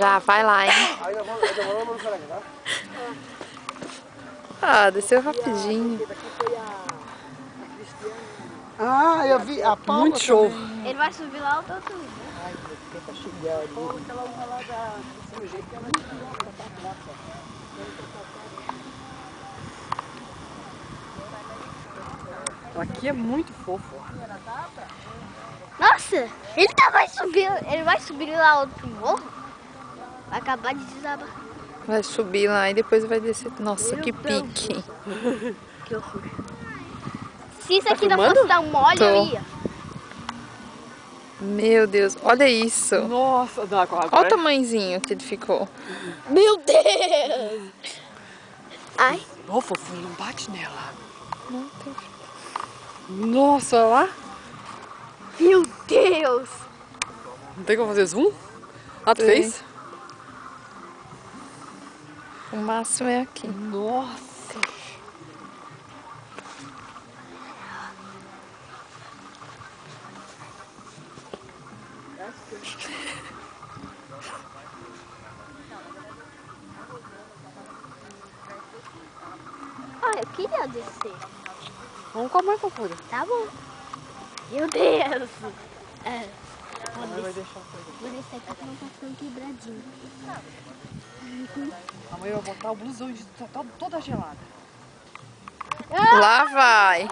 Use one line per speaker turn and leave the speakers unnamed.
Já, vai lá, hein? Ah, desceu rapidinho.
Ah, eu vi a Paula.
Muito show.
Também.
Ele vai subir lá ou tá subindo?
Ai, meu Deus, tá cheio ali. Paula, aquela uma lá desse jeito que ela
Aqui é muito fofo.
Nossa, ele vai subir lá outro morro? Vai acabar de desabar.
Vai subir lá e depois vai descer. Nossa, que pique.
Que horror. Se isso aqui não fosse dar um mole,
Tô.
eu ia.
Meu Deus, olha isso.
Nossa, dá com a
Olha o tamanhozinho que ele ficou.
Meu Deus! Ai.
Ô, fofinho, não bate nela.
Não tem...
Nossa, olha lá.
Meu Deus!
Não tem como fazer zoom? Ah, tu
Tem.
fez?
O máximo é aqui.
Nossa.
Ah, eu queria descer.
Vamos com a mãe, fofura.
Tá bom. Meu Deus! É.
A mãe vai deixar coisa.
Vou descer aqui que não tá ficando quebradinho.
A mãe vai botar o blusão de toda gelada.
Lá vai.